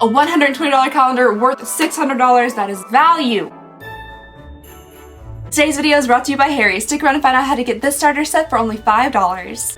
A $120 calendar worth $600, that is value. Today's video is brought to you by Harry. Stick around and find out how to get this starter set for only $5.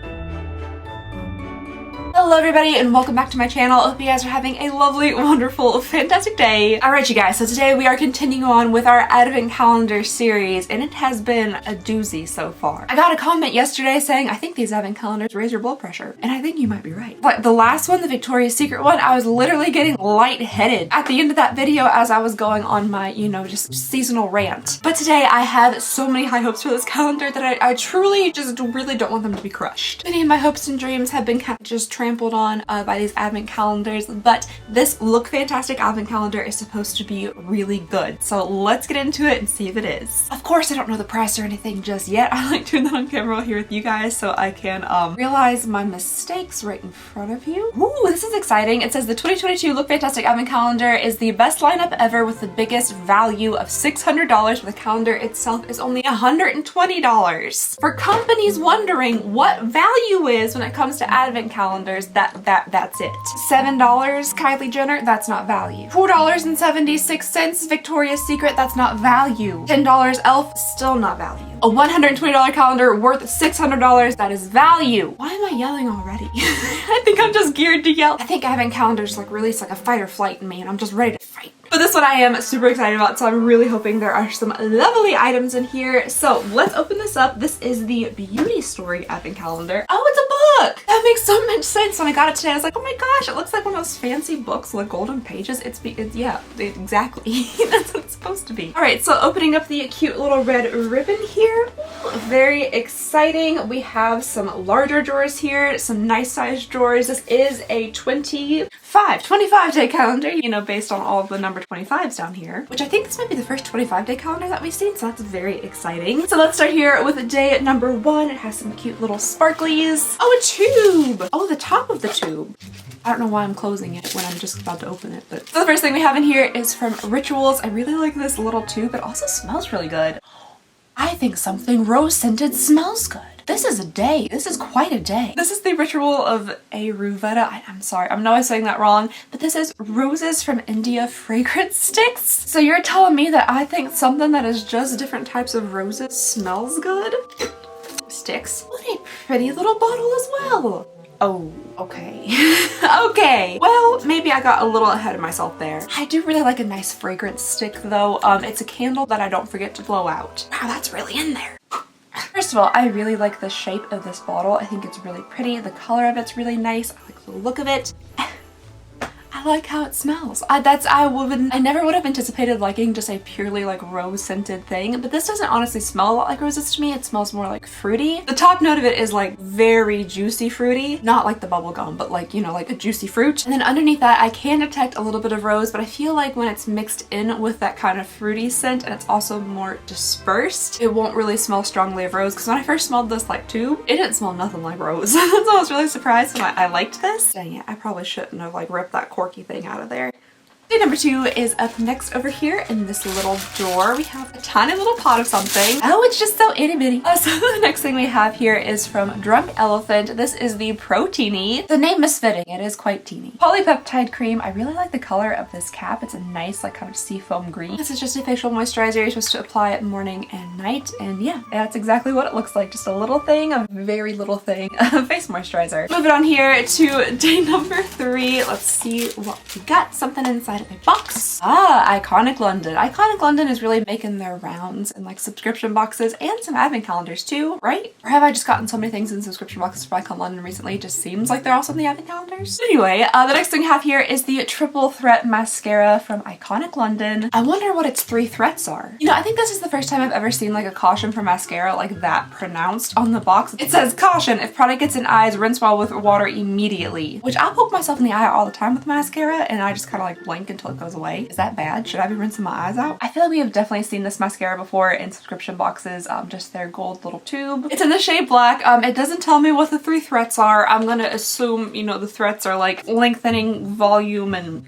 Hello everybody and welcome back to my channel. I hope you guys are having a lovely, wonderful, fantastic day. Alright you guys, so today we are continuing on with our advent calendar series and it has been a doozy so far. I got a comment yesterday saying, I think these advent calendars raise your blood pressure. And I think you might be right. But the last one, the Victoria's Secret one, I was literally getting lightheaded at the end of that video as I was going on my, just seasonal rant. But today I have so many high hopes for this calendar that I truly just really don't want them to be crushed. Many of my hopes and dreams have been kind of just trampled on by these advent calendars, but this Look Fantastic advent calendar is supposed to be really good. So let's get into it and see if it is. Of course, I don't know the price or anything just yet. I like doing that on camera here with you guys so I can realize my mistakes right in front of you. Ooh, this is exciting. It says the 2022 Look Fantastic advent calendar is the best lineup ever with the biggest value of $600, but the calendar itself is only $120. For companies wondering what value is when it comes to advent calendars, that's it. $7 Kylie Jenner, that's not value. $4.76 Victoria's Secret, that's not value. $10 Elf, still not value. A $120 calendar worth $600, that is value. Why am I yelling already? I think I'm just geared to yell. I think advent calendars release a fight or flight in me and I'm just ready to fight. But this one I am super excited about, so I'm really hoping there are some lovely items in here. So let's open this up. This is the Beauty Story advent calendar. Oh, it's a book! That makes so much sense. When I got it today, I was like, oh my gosh, it looks like one of those fancy books with golden pages. Yeah, exactly. That's what it's supposed to be. All right, so opening up the cute little red ribbon here. Ooh, very exciting. We have some larger drawers here, some nice sized drawers. This is a 25 day calendar, based on all of the number 25s down here, which I think this might be the first 25-day calendar that we've seen, so that's very exciting. So let's start here with day number 1. It has some cute little sparklies. Oh, a tube! Oh, the top of the tube. I don't know why I'm closing it when I'm just about to open it, but. So the first thing we have in here is from Rituals. I really like this little tube. It also smells really good. I think something rose-scented smells good. This is a day. This is quite a day. This is the Ritual of Ayurveda. I'm sorry, I know I'm saying that wrong, but this is Roses from India fragrance sticks. So you're telling me that I think something that is just different types of roses smells good? Sticks. What a pretty little bottle as well. Oh, okay. Okay. Well, maybe I got a little ahead of myself there. I do really like a nice fragrance stick though. It's a candle that I don't forget to blow out. Wow, that's really in there. First of all, I really like the shape of this bottle. I think it's really pretty. The color of it's really nice. I like the look of it. I like how it smells. I never would have anticipated liking just a purely rose scented thing, but this doesn't honestly smell a lot like roses to me. It smells more like fruity. The top note of it is very juicy fruity, not like the bubble gum, but like a juicy fruit. And then underneath that, I can detect a little bit of rose, but I feel like when it's mixed in with that kind of fruity scent and it's also more dispersed, it won't really smell strongly of rose. Because when I first smelled this tube, it didn't smell nothing like rose. So I was really surprised when I liked this. Dang it, I probably shouldn't have ripped that cork thing out of there. Day number 2 is up next over here in this little drawer. We have a tiny little pot of something. Oh, it's just so itty bitty. So the next thing we have here is from Drunk Elephant. This is the Pro-Teeny. The name is fitting. It is quite teeny. Polypeptide cream. I really like the color of this cap. It's a nice kind of seafoam green. This is just a facial moisturizer. You're supposed to apply it morning and night. And yeah, that's exactly what it looks like. Just a little thing, a very little thing of face moisturizer. Moving on here to day number 3. Let's see what we got. Something inside a box. Iconic London. Iconic London is really making their rounds in subscription boxes and some advent calendars too, right? Or have I just gotten so many things in subscription boxes from Icon London recently? It just seems like they're also in the advent calendars. Anyway, the next thing we have here is the Triple Threat Mascara from Iconic London. I wonder what its 3 threats are. I think this is the first time I've ever seen a caution for mascara that pronounced on the box. It says, caution, if product gets in eyes, rinse well with water immediately. Which I'll poke myself in the eye all the time with mascara and I just kind of blink until it goes away. Is that bad? Should I be rinsing my eyes out? I feel like we have definitely seen this mascara before in subscription boxes, just their gold little tube. It's in the shade black. It doesn't tell me what the 3 threats are. I'm gonna assume, the threats are lengthening, volume, and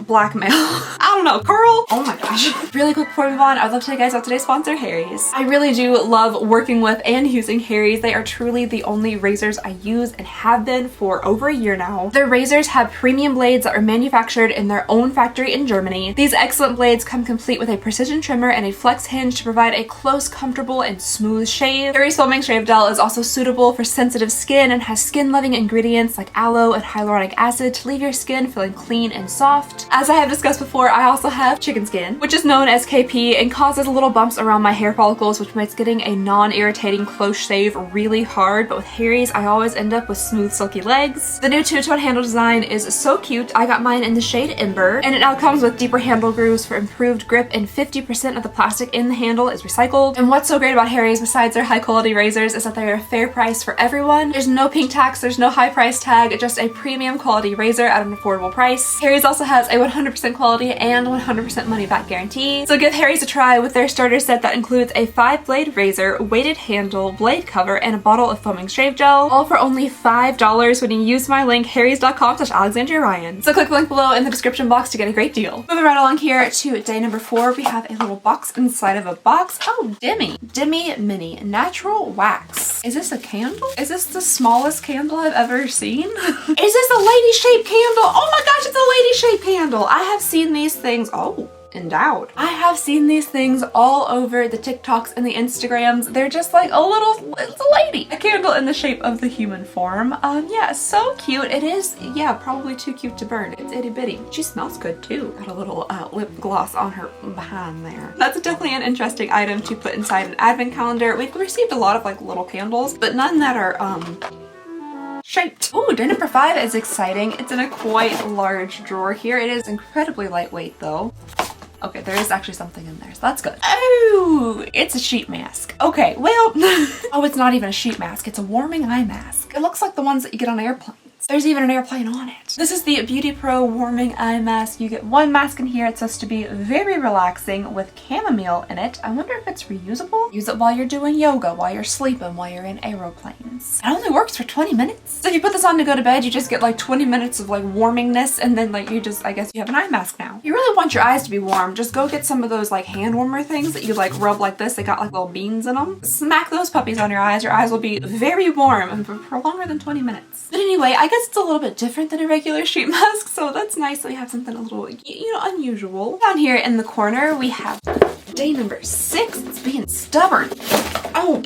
blackmail. I don't know, Carl? Oh my gosh. Really quick before we move on, I'd love to tell you guys about today's sponsor, Harry's. I really do love working with and using Harry's. They are truly the only razors I use and have been for over a year now. Their razors have premium blades that are manufactured in their own factory in Germany. These excellent blades come complete with a precision trimmer and a flex hinge to provide a close, comfortable, and smooth shave. Harry's foaming shave gel is also suitable for sensitive skin and has skin-loving ingredients like aloe and hyaluronic acid to leave your skin feeling clean and soft. As I have discussed before, I also have chicken skin, which is known as KP and causes little bumps around my hair follicles, which makes getting a non-irritating close shave really hard, but with Harry's, I always end up with smooth, silky legs. The new two-tone handle design is so cute. I got mine in the shade Ember, and it now comes with deeper handle grooves for improved grip, and 50% of the plastic in the handle is recycled. And what's so great about Harry's, besides their high-quality razors, is that they are a fair price for everyone. There's no pink tax, there's no high price tag, just a premium quality razor at an affordable price. Harry's also has a 100% quality and 100% money back guarantee. So give Harry's a try with their starter set that includes a 5-blade razor, weighted handle, blade cover, and a bottle of foaming shave gel, all for only $5 when you use my link harrys.com/AlexandriaRyan. So click the link below in the description box to get a great deal. Moving right along here to day number 4, we have a little box inside of a box. Oh, Demi Mini Natural Wax. Is this a candle? Is this the smallest candle I've ever seen? Is this a lady-shaped candle? Oh my gosh, it's a lady-shaped candle. I have seen these things. Oh, endowed. I have seen these things all over the TikToks and the Instagrams. They're just like a little, it's a lady. A candle in the shape of the human form. Yeah, so cute. It is, yeah, probably too cute to burn. It's itty bitty. She smells good too. Got a little lip gloss on her behind there. That's definitely an interesting item to put inside an advent calendar. We've received a lot of like little candles, but none that are, shaped. Oh, day number 5 is exciting. It's in a quite large drawer here. It is incredibly lightweight though. Okay, there is actually something in there, so that's good. Oh, it's a sheet mask. Okay, well, oh, it's not even a sheet mask. It's a warming eye mask. It looks like the ones that you get on airplanes. There's even an airplane on it. This is the Beauty Pro Warming Eye Mask. You get one mask in here. It's supposed to be very relaxing with chamomile in it. I wonder if it's reusable. Use it while you're doing yoga, while you're sleeping, while you're in aeroplanes. It only works for 20 minutes. So if you put this on to go to bed, you just get like 20 minutes of like warmingness, and then like you just, I guess you have an eye mask now. You really want your eyes to be warm, just go get some of those like hand warmer things that you like rub like this. They got like little beans in them. Smack those puppies on your eyes. Your eyes will be very warm and for longer than 20 minutes. But anyway, I guess it's a little bit different than a regular sheet mask, so that's nice that we have something a little, you know, unusual. Down here in the corner, we have day number 6. It's being stubborn. Oh,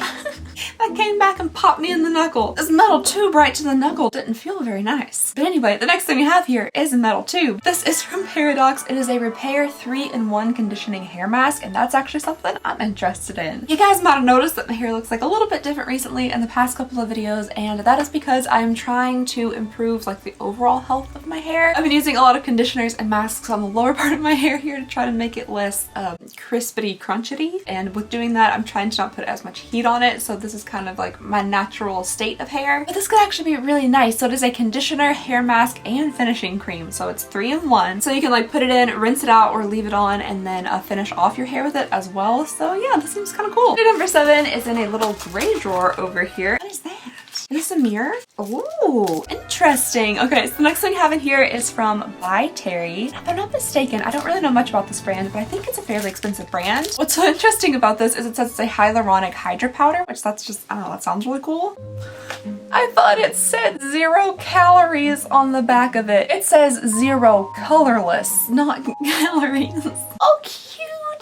that came back and popped me in the knuckle. This metal tube right to the knuckle didn't feel very nice. But anyway, the next thing we have here is a metal tube. This is from Paradox. It is a Repair 3-in-1 conditioning hair mask, and that's actually something I'm interested in. You guys might have noticed that my hair looks like a little bit different recently in the past couple of videos, and that is because I'm trying to improve like the overall health of my hair. I've been using a lot of conditioners and masks on the lower part of my hair here to try to make it less crispity crunchity, and with doing that I'm trying to not put as much heat on it, so this is kind of like my natural state of hair. But this could actually be really nice. So it is a conditioner, hair mask, and finishing cream, so it's 3-in-1, so you can like put it in, rinse it out, or leave it on, and then finish off your hair with it as well. So yeah, this seems kind of cool. Number 7 is in a little gray drawer over here. What is that? Is this a mirror? Oh, interesting. Okay, so the next thing I have in here is from By Terry. If I'm not mistaken, I don't really know much about this brand, but I think it's a fairly expensive brand. What's so interesting about this is it says it's a hyaluronic hydra powder, which that's just, I don't know, that sounds really cool. I thought it said 0 calories on the back of it. It says 0 colorless, not calories. Oh, cute.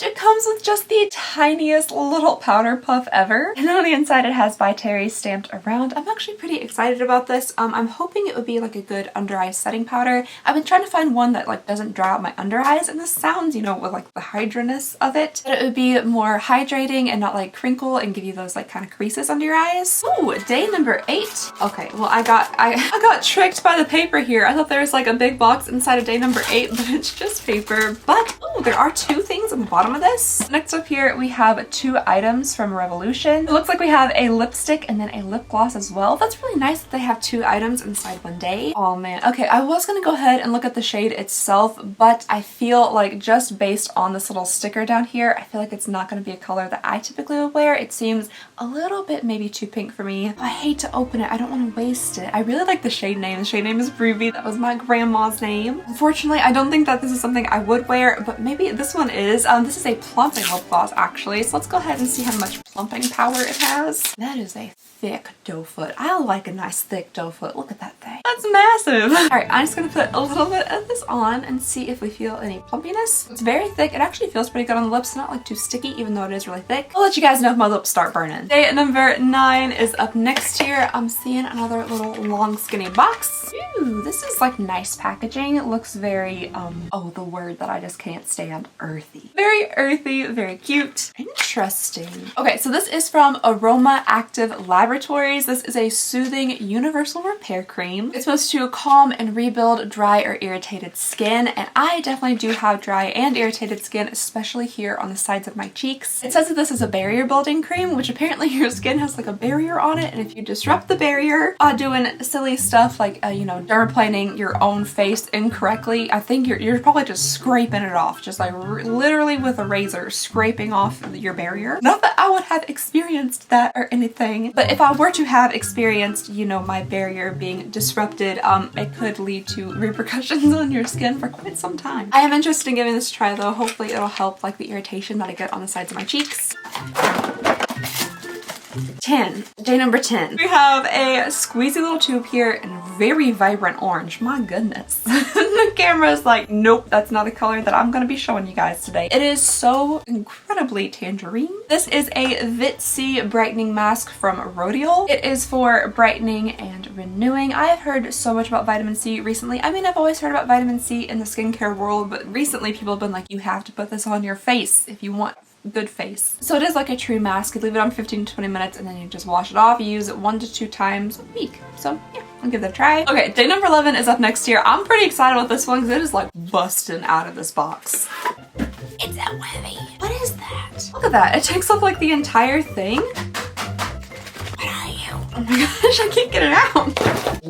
It comes with just the tiniest little powder puff ever. And on the inside it has By Terry stamped around. I'm actually pretty excited about this. I'm hoping it would be like a good under eye setting powder. I've been trying to find one that like doesn't dry out my under eyes, and this sounds, you know, with like the hydraness of it, that it would be more hydrating and not like crinkle and give you those like kind of creases under your eyes. Ooh, day number 8. Okay, well I got tricked by the paper here. I thought there was like a big box inside of day number 8, but it's just paper. But oh, there are 2 things on the bottom of this. this. Next up here, we have 2 items from Revolution. It looks like we have a lipstick and then a lip gloss as well. That's really nice that they have 2 items inside one day. Oh man. Okay, I was gonna go ahead and look at the shade itself, but I feel like just based on this little sticker down here, I feel like it's not gonna be a color that I typically would wear. It seems a little bit maybe too pink for me. I hate to open it. I don't want to waste it. I really like the shade name. The shade name is Ruby. That was my grandma's name. Unfortunately, I don't think that this is something I would wear, but maybe this one is. This is a plumping lip gloss actually. So let's go ahead and see how much plumping power it has. That is a thick doe foot. I like a nice thick doe foot. Look at that thing. That's massive. All right, I'm just gonna put a little bit of this on and see if we feel any plumpiness. It's very thick. It actually feels pretty good on the lips. Not like too sticky, even though it is really thick. I'll let you guys know if my lips start burning. Day number 9 is up next here. I'm seeing another little long skinny box. Ooh, this is like nice packaging. It looks very, oh, the word that I just can't stand, earthy. Very earthy, very cute. Interesting. Okay, so this is from Aroma Active Laboratories. This is a soothing universal repair cream. It's supposed to calm and rebuild dry or irritated skin, and I definitely do have dry and irritated skin, especially here on the sides of my cheeks. It says that this is a barrier building cream, which apparently your skin has like a barrier on it, and if you disrupt the barrier doing silly stuff like you know, dermaplaning your own face incorrectly, I think you're probably just scraping it off, just like literally with a razor scraping off your barrier. Not that I would have experienced that or anything, but if I were to have experienced, you know, my barrier being disrupted, it could lead to repercussions on your skin for quite some time. I am interested in giving this a try though. Hopefully it'll help like the irritation that I get on the sides of my cheeks. 10. Day number 10. We have a squeezy little tube here in very vibrant orange. My goodness. The camera is like, nope, that's not a color that I'm going to be showing you guys today. It is so incredibly tangerine. This is a Vit C brightening mask from Rodial. It is for brightening and renewing. I have heard so much about vitamin C recently. I mean, I've always heard about vitamin C in the skincare world, but recently people have been like, you have to put this on your face if you want good face. So it is like a true mask. You leave it on 15 to 20 minutes and then you just wash it off. You use it 1 to 2 times a week. So yeah, I'll give that a try. Okay, day number 11 is up next here. I'm pretty excited about this one because it is like busting out of this box. It's so heavy. What is that? Look at that. It takes up like the entire thing. What are you? Oh my gosh, I can't get it out.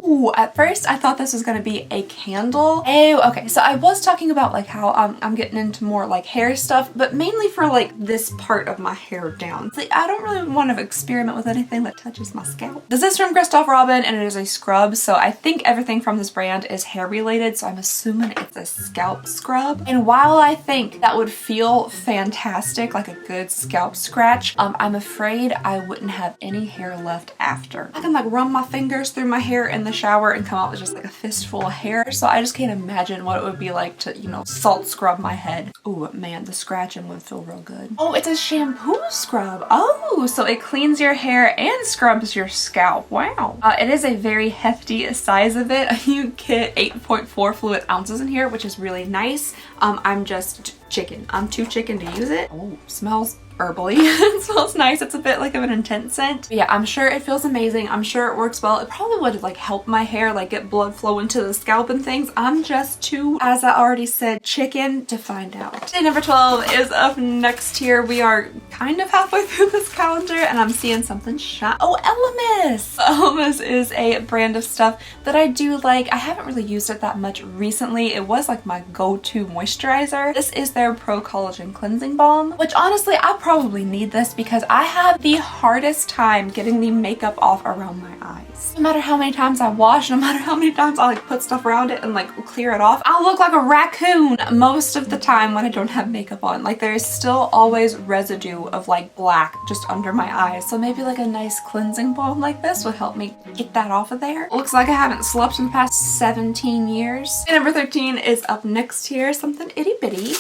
Ooh, at first I thought this was gonna be a candle. Oh, okay, so I was talking about like how I'm getting into more like hair stuff, but mainly for like this part of my hair down. See, I don't really want to experiment with anything that touches my scalp. This is from Christophe Robin and it is a scrub, so I think everything from this brand is hair related, so I'm assuming it's a scalp scrub. And while I think that would feel fantastic, like a good scalp scratch, I'm afraid I wouldn't have any hair left after. I can like run my fingers through my hair in the shower and come out with just like a fistful of hair, so I just can't imagine what it would be like to, you know, salt scrub my head. Oh man, the scratching would feel real good. Oh, it's a shampoo scrub. Oh, so it cleans your hair and scrubs your scalp. Wow. It is a very hefty size of it. You get 8.4 fluid ounces in here, which is really nice. I'm just chicken. I'm too chicken to use it. Oh, smells herbally. It smells nice. It's a bit like of an intense scent. But yeah, I'm sure it feels amazing. I'm sure it works well. It probably would like help my hair like get blood flow into the scalp and things. I'm just too, as I already said, chicken to find out. Day number 12 is up next here. We are kind of halfway through this calendar and I'm seeing something shine. Oh, Elemis! Elemis is a brand of stuff that I do like. I haven't really used it that much recently. It was like my go-to moisturizer. This is their Pro Collagen Cleansing Balm, which honestly I probably need this because I have the hardest time getting the makeup off around my eyes. No matter how many times I wash, no matter how many times I like put stuff around it and like clear it off, I'll look like a raccoon most of the time when I don't have makeup on. Like there is still always residue of like black just under my eyes. So maybe like a nice cleansing balm like this would help me get that off of there. Looks like I haven't slept in the past 17 years. Number 13 is up next here, something itty bitty.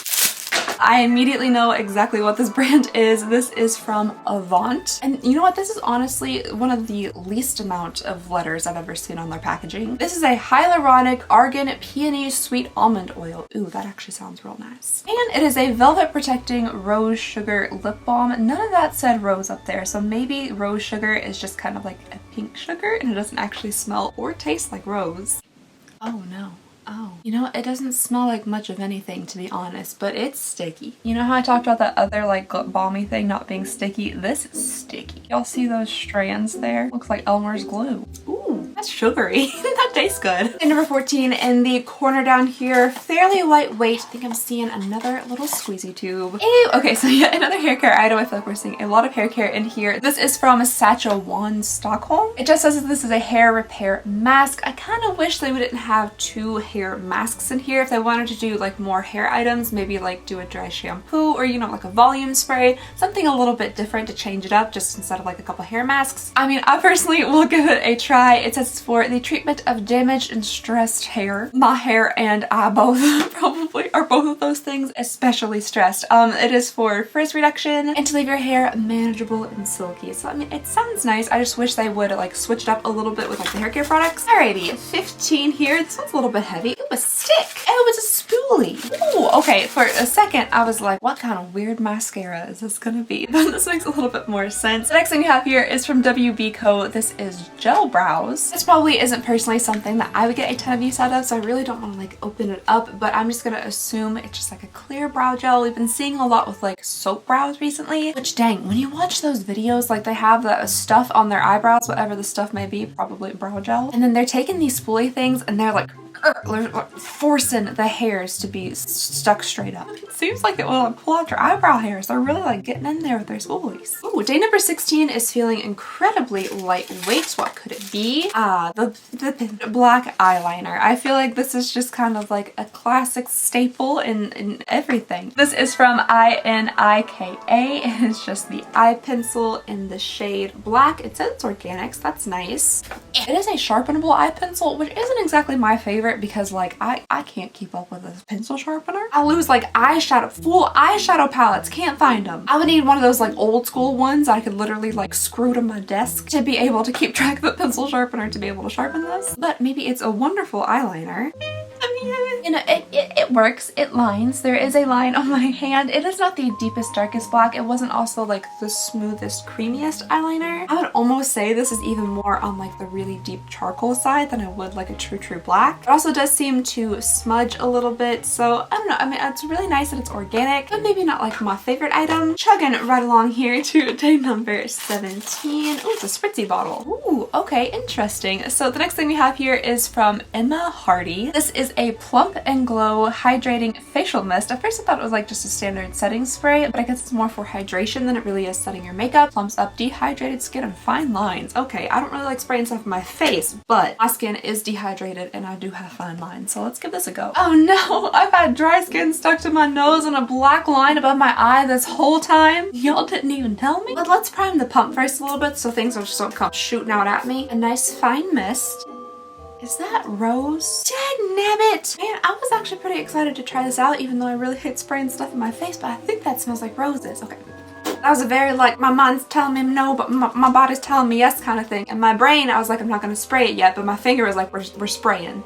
I immediately know exactly what this brand is. This is from Avant. And you know what? This is honestly one of the least amount of letters I've ever seen on their packaging. This is a hyaluronic argan peony sweet almond oil. Ooh, that actually sounds real nice. And it is a velvet protecting rose sugar lip balm. None of that said rose up there. So maybe rose sugar is just kind of like a pink sugar and it doesn't actually smell or taste like rose. Oh no. Oh, you know, it doesn't smell like much of anything, to be honest, but it's sticky. You know how I talked about that other like balmy thing not being sticky? This is sticky. Y'all see those strands there? Looks like Elmer's glue. Ooh, that's sugary. That tastes good. And number 14 in the corner down here, fairly lightweight. I think I'm seeing another little squeezy tube. Ew. Okay, so yeah, another hair care item. I feel like we're seeing a lot of hair care in here. This is from Sacha1 Stockholm. It just says that this is a hair repair mask. I kind of wish they didn't have two hair masks in here. If they wanted to do like more hair items, maybe like do a dry shampoo or, you know, like a volume spray, something a little bit different to change it up just instead of like a couple hair masks. I mean, I personally will give it a try. It says it's for the treatment of damaged and stressed hair. My hair and I both probably are both of those things, especially stressed. It is for frizz reduction and to leave your hair manageable and silky. So I mean, it sounds nice. I just wish they would like switch it up a little bit with like the hair care products. Alrighty, 15 here. This one's a little bit heavy. It was stick. Oh, it's a spoolie. Ooh, okay. For a second, I was like, what kind of weird mascara is this gonna be? But this makes a little bit more sense. The next thing we have here is from WB Co. This is gel brows. This probably isn't personally something that I would get a ton of use out of, so I really don't want to like open it up, but I'm just gonna assume it's just like a clear brow gel. We've been seeing a lot with like soap brows recently, which dang, when you watch those videos, like they have the stuff on their eyebrows, whatever the stuff may be, probably brow gel, and then they're taking these spoolie things and they're like forcing the hairs to be stuck straight up. It seems like it will pull out your eyebrow hairs. They're really like getting in there with their spoolies. Ooh, day number 16 is feeling incredibly lightweight. What could it be? The black eyeliner. I feel like this is just kind of like a classic staple in everything. This is from INIKA. It is just the eye pencil in the shade black. It says it's organic, so that's nice. It is a sharpenable eye pencil, which isn't exactly my favorite because like I can't keep up with a pencil sharpener. I lose like eyeshadow, full eyeshadow palettes, can't find them. I would need one of those like old school ones I could literally like screw to my desk to be able to keep track of a pencil sharpener to be able to sharpen this. But maybe it's a wonderful eyeliner. I mean, you know, it works. It lines. There is a line on my hand. It is not the deepest, darkest black. It wasn't also like the smoothest, creamiest eyeliner. I would almost say this is even more on like the really deep charcoal side than I would like a true black. It also does seem to smudge a little bit, so I don't know. I mean, it's really nice that it's organic, but maybe not like my favorite item. Chugging right along here to day number 17. Oh, it's a spritzy bottle. Ooh, okay, interesting. So the next thing we have here is from Emma Hardy. This is a Plump and Glow Hydrating Facial Mist. At first I thought it was like just a standard setting spray, but I guess it's more for hydration than it really is setting your makeup. Plumps up dehydrated skin and fine lines. Okay, I don't really like spraying stuff in my face, but my skin is dehydrated and I do have fine lines, so let's give this a go. Oh no, I've had dry skin stuck to my nose and a black line above my eye this whole time. Y'all didn't even tell me. But let's prime the pump first a little bit so things just don't come shooting out at me. A nice fine mist. Is that rose? Dagnabbit! Man, I was actually pretty excited to try this out even though I really hate spraying stuff in my face, but I think that smells like roses. Okay. That was a very like, my mind's telling me no, but my body's telling me yes kind of thing. And my brain, I was like, I'm not gonna spray it yet, but my finger was like, we're spraying.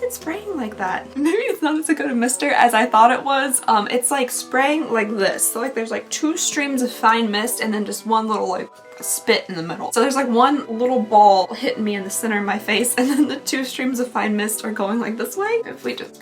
Spraying like that. Maybe it's not as good a mister as I thought it was. It's like spraying like this. So like there's like two streams of fine mist and then just one little like spit in the middle. So there's like one little ball hitting me in the center of my face and then the two streams of fine mist are going like this way. If we just...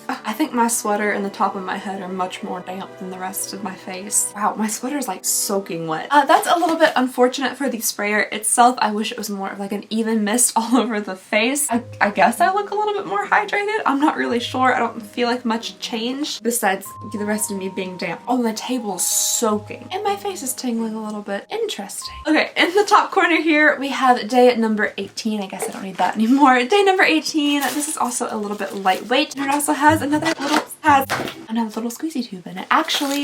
I think my sweater and the top of my head are much more damp than the rest of my face. Wow, my sweater is like soaking wet. That's a little bit unfortunate for the sprayer itself. I wish it was more of like an even mist all over the face. I guess I look a little bit more hydrated. I'm not really sure. I don't feel like much changed besides the rest of me being damp. Oh, the table is soaking and my face is tingling a little bit. Interesting. Okay, in the top corner here, we have day number 18. I guess I don't need that anymore. Day number 18. This is also a little bit lightweight and it also has another little squeezy tube in it. Actually,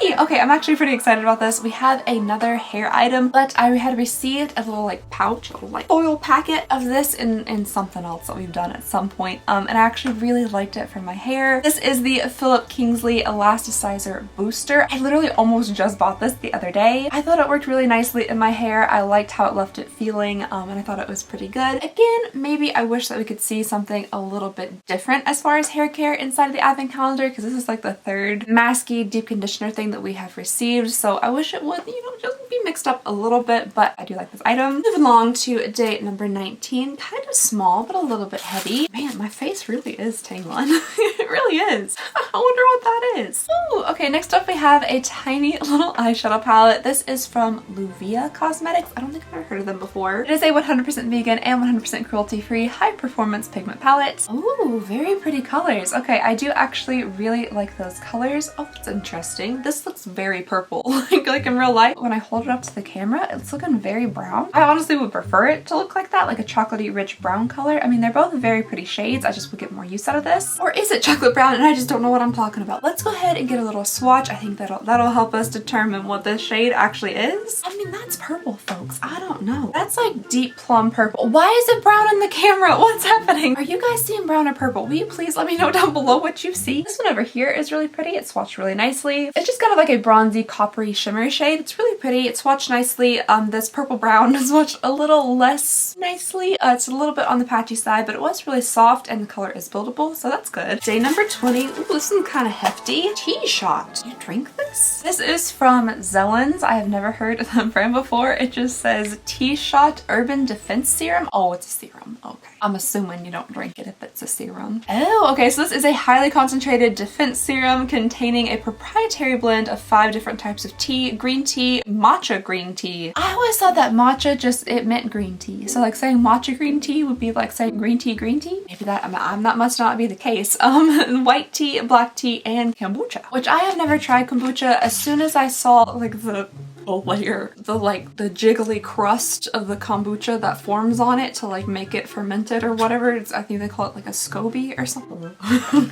yay! Okay, I'm actually pretty excited about this. We have another hair item, but I had received a little like pouch, a little like foil packet of this in something else that we've done at some point. And I actually really liked it for my hair. This is the Philip Kingsley Elasticizer Booster. I literally almost just bought this the other day. I thought it worked really nicely in my hair. I liked how it left it feeling, and I thought it was pretty good. Again, maybe I wish that we could see something a little bit different as far as hair care inside of the advent calendar, because this is like the third masky deep conditioner thing that we have received, so I wish it would, you know, just be mixed up a little bit, but I do like this item. Moving along to day number 19. Kind of small, but a little bit heavy. Man, my face really is tingling. It really is. I wonder what that is. Ooh, okay, next up we have a tiny little eyeshadow palette. This is from Luvia Cosmetics. I don't think I've ever heard of them before. It is a 100% vegan and 100% cruelty-free high performance pigment palette. Ooh, very pretty colors. Okay, I do actually really like those colors. Oh, that's interesting. This looks very purple, like in real life. When I hold it up to the camera, it's looking very brown. I honestly would prefer it to look like that, like a chocolatey rich brown color. I mean, they're both very pretty shades. I just would get more use out of this. Or is it chocolate brown and I just don't know what I'm talking about? Let's go ahead and get a little swatch. I think that'll help us determine what this shade actually is. I mean, that's purple, folks. I don't know. That's like deep plum purple. Why is it brown in the camera? What's happening? Are you guys seeing brown or purple? Will you please let me know down below what you see? This one over here is really pretty. It's swatched really nicely. It's just kind of like a bronzy coppery shimmery shade. It's really pretty. It's swatched nicely. This purple brown is swatched a little less nicely. It's a little bit on the patchy side, but it was really soft and the color is buildable, so that's good. Day number 20. Ooh, this one's kind of hefty. Tea Shot. Do you drink this? This is from Zellens. I have never heard of that brand before. It just says Tea Shot Urban Defense Serum. Oh, it's a serum. Okay. I'm assuming you don't drink it if it's a serum. Oh, okay, so this is a highly concentrated defense serum containing a proprietary blend of 5 different types of tea, green tea, matcha green tea. I always thought that matcha it meant green tea. So like saying matcha green tea would be like saying green tea. Maybe that must not be the case. White tea, black tea, and kombucha, which I have never tried kombucha. As soon as I saw like the layer, the jiggly crust of the kombucha that forms on it to like make it fermented or whatever. I think they call it like a SCOBY or something.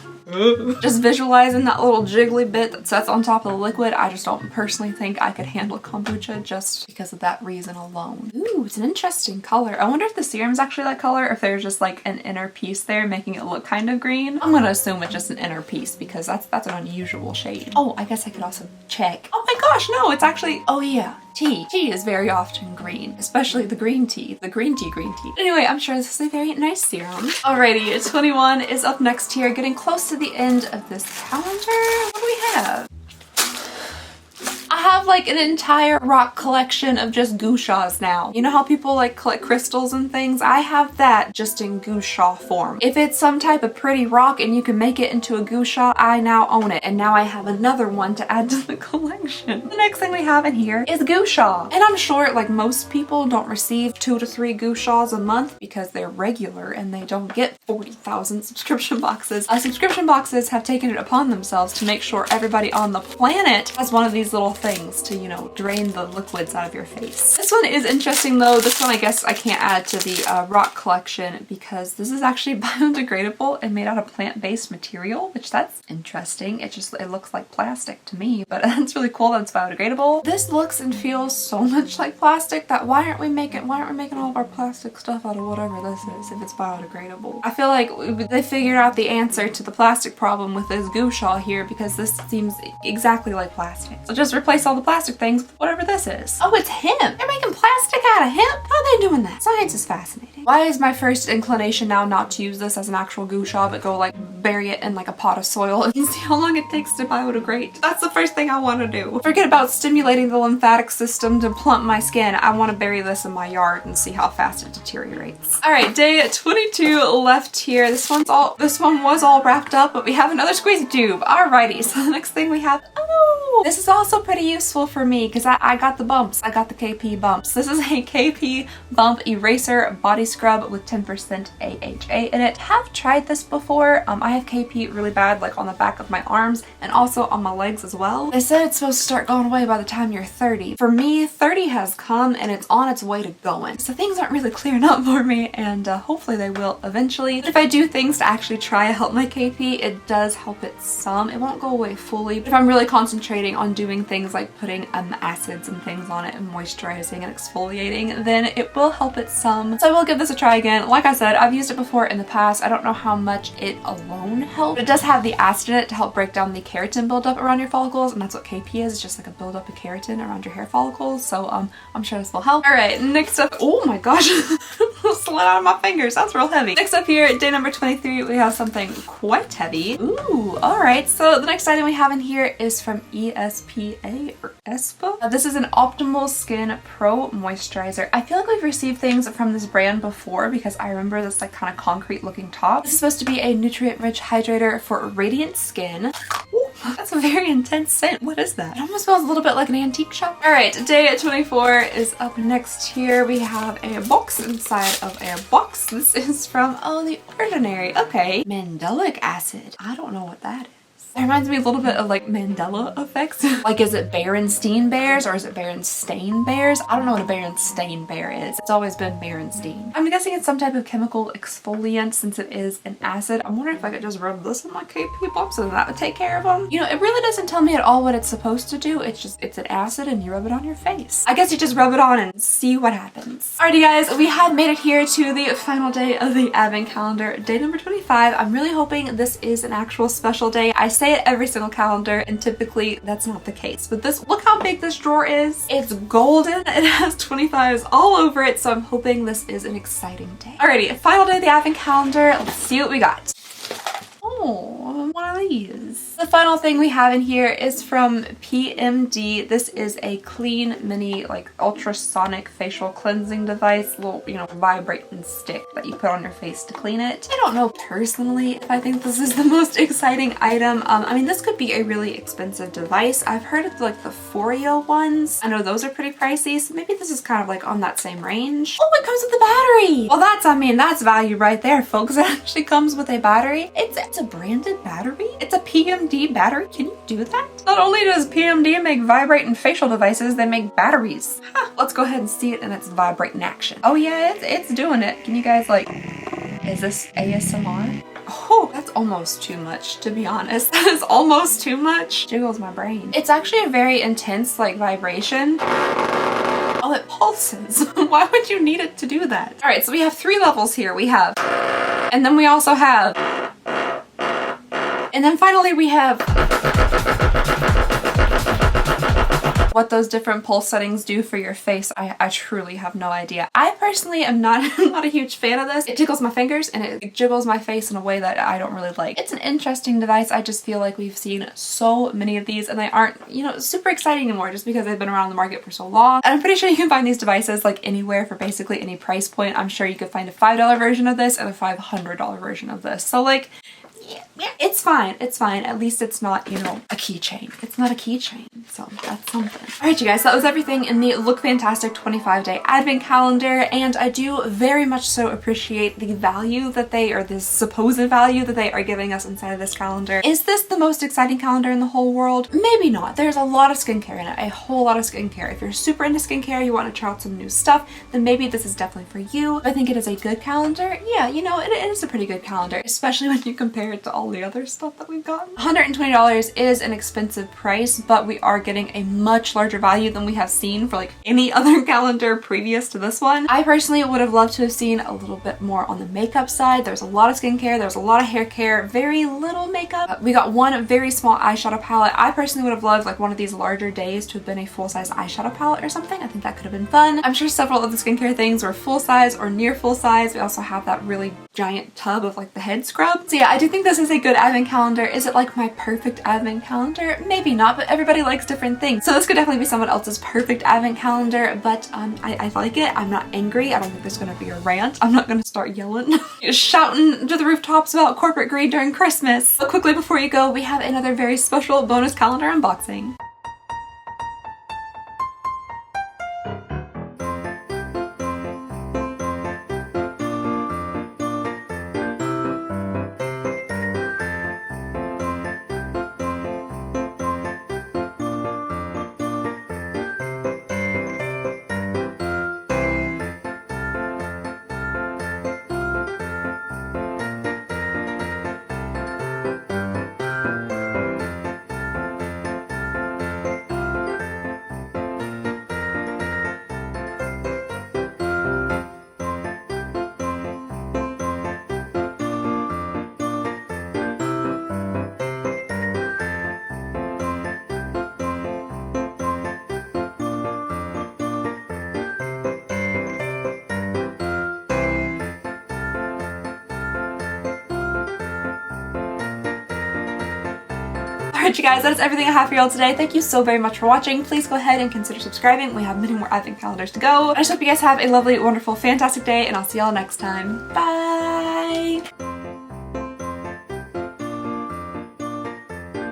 Just visualizing that little jiggly bit that sits on top of the liquid, I just don't personally think I could handle kombucha just because of that reason alone. Ooh, it's an interesting color. I wonder if the serum's actually that color or if there's just like an inner piece there making it look kind of green. I'm gonna assume it's just an inner piece because that's an unusual shade. Oh, I guess I could also check. Oh my gosh, no, it's actually, oh yeah. Tea. Tea is very often green, especially the green tea. The green tea. Anyway, I'm sure this is a very nice serum. Alrighty, 21 is up next here, getting close to the end of this calendar. What do we have? I have like an entire rock collection of just goo shas now. You know how people like collect crystals and things? I have that just in goo sha form. If it's some type of pretty rock and you can make it into a goo sha, I now own it. And now I have another one to add to the collection. The next thing we have in here is goo sha. And I'm sure like most people don't receive 2 to 3 goo shas a month because they're regular and they don't get 40,000 subscription boxes. Subscription boxes have taken it upon themselves to make sure everybody on the planet has one of these little things to, you know, drain the liquids out of your face. This one is interesting though. This one I guess I can't add to the rock collection because this is actually biodegradable and made out of plant-based material, which that's interesting. It looks like plastic to me, but that's really cool that it's biodegradable. This looks and feels so much like plastic that why aren't we making all of our plastic stuff out of whatever this is if it's biodegradable? I feel like they figured out the answer to the plastic problem with this goo sha here because this seems exactly like plastic. So just replace all the plastic things with whatever this is. Oh, it's hemp. They're making plastic out of hemp? How are they doing that? Science is fascinating. Why is my first inclination now not to use this as an actual goo sha but go like bury it in like a pot of soil and see how long it takes to biodegrade? That's the first thing I want to do. Forget about stimulating the lymphatic system to plump my skin. I want to bury this in my yard and see how fast it deteriorates. All right, day 22 left here. This one was all wrapped up, but we have another squeezy tube. Alrighty, so the next thing we have, oh, this is also pretty useful for me because I got the bumps. I got the KP bumps. This is a KP bump eraser body scrub with 10% AHA in it. Have tried this before. I have KP really bad like on the back of my arms and also on my legs as well. They said it's supposed to start going away by the time you're 30. For me, 30 has come and it's on its way to going. So things aren't really clearing up for me and hopefully they will eventually. But if I do things to actually try to help my KP, it does help it some. It won't go away fully, but if I'm really concentrating on doing things like putting acids and things on it and moisturizing and exfoliating, then it will help it some. So I will give this a try again. Like I said, I've used it before in the past. I don't know how much it alone helps. But it does have the acid in it to help break down the keratin buildup around your follicles, and that's what KP is. It's just like a buildup of keratin around your hair follicles. So I'm sure this will help. All right, next up, oh my gosh, slid out of my fingers. That's real heavy. Next up here, day number 23, we have something quite heavy. Ooh, all right. So the next item we have in here is from ASPA or ESPA. This is an Optimal Skin Pro Moisturizer. I feel like we've received things from this brand before because I remember this like kind of concrete looking top. This is supposed to be a nutrient-rich hydrator for radiant skin. Ooh, that's a very intense scent. What is that? It almost smells a little bit like an antique shop. All right, day 24 is up next here. We have a box inside of a box. This is from, oh, The Ordinary. Okay. Mandelic acid. I don't know what that is. It reminds me a little bit of like Mandela effects. Like, is it Berenstain Bears or is it Berenstain Bears? I don't know what a Berenstain Bear is. It's always been Berenstain. I'm guessing it's some type of chemical exfoliant since it is an acid. I'm wondering if I could just rub this in my KP box and that would take care of them. You know, it really doesn't tell me at all what it's supposed to do. It's just, it's an acid and you rub it on your face. I guess you just rub it on and see what happens. Alrighty guys, we have made it here to the final day of the advent calendar, day number 25. I'm really hoping this is an actual special day. I say it every single calendar and typically that's not the case, but this, look how big this drawer is. It's golden. It has 25s all over it, so I'm hoping this is an exciting day. Alrighty, final day of the advent calendar. Let's see what we got. Oh, one of these. The final thing we have in here is from PMD. This is a clean mini like ultrasonic facial cleansing device, little, you know, vibrating stick that you put on your face to clean it. I don't know personally if I think this is the most exciting item. I mean, this could be a really expensive device. I've heard of like the Foreo ones. I know those are pretty pricey, so maybe this is kind of like on that same range. Oh, it comes with the battery. Well, that's, I mean, that's value right there, folks. It actually comes with a battery. It's a branded battery. It's a PMD battery. Can you do that? Not only does PMD make vibrating facial devices, they make batteries. Huh. Let's go ahead and see it in its vibrating action. Oh yeah, it's doing it. Can you guys like, is this ASMR? Oh, that's almost too much, to be honest. That is almost too much. Jiggles my brain. It's actually a very intense like vibration. Oh, it pulses. Why would you need it to do that? All right, so we have 3 levels here. We have, and then we also have, and then finally we have what those different pulse settings do for your face. I truly have no idea. I personally am not, not a huge fan of this. It tickles my fingers and it jiggles my face in a way that I don't really like. It's an interesting device. I just feel like we've seen so many of these and they aren't, you know, super exciting anymore just because they've been around the market for so long. And I'm pretty sure you can find these devices like anywhere for basically any price point. I'm sure you could find a $5 version of this and a $500 version of this. So like, yeah, it's fine. It's fine. At least it's not, you know, a keychain. It's not a keychain, so that's something. All right, you guys, that was everything in the Look Fantastic 25-day advent calendar, and I do very much so appreciate the value that they, or this supposed value that they are giving us inside of this calendar. Is this the most exciting calendar in the whole world? Maybe not. There's a lot of skincare in it, a whole lot of skincare. If you're super into skincare, you want to try out some new stuff, then maybe this is definitely for you. I think it is a good calendar. Yeah, you know, it is a pretty good calendar, especially when you compare it to all the other stuff that we've gotten. $120 is an expensive price, but we are getting a much larger value than we have seen for like any other calendar previous to this one. I personally would have loved to have seen a little bit more on the makeup side. There's a lot of skincare, there's a lot of hair care, very little makeup. We got one very small eyeshadow palette. I personally would have loved like one of these larger days to have been a full-size eyeshadow palette or something. I think that could have been fun. I'm sure several of the skincare things were full-size or near full-size. We also have that really giant tub of like the head scrub. So yeah, I do think this is a good advent calendar. Is it like my perfect advent calendar? Maybe not, but everybody likes different things. So this could definitely be someone else's perfect advent calendar, but I like it. I'm not angry. I don't think there's gonna be a rant. I'm not gonna start yelling, shouting to the rooftops about corporate greed during Christmas. But quickly before you go, we have another very special bonus calendar unboxing. Alright you guys, that is everything I have for y'all today. Thank you so very much for watching. Please go ahead and consider subscribing. We have many more advent calendars to go. I just hope you guys have a lovely, wonderful, fantastic day, and I'll see y'all next time. Bye!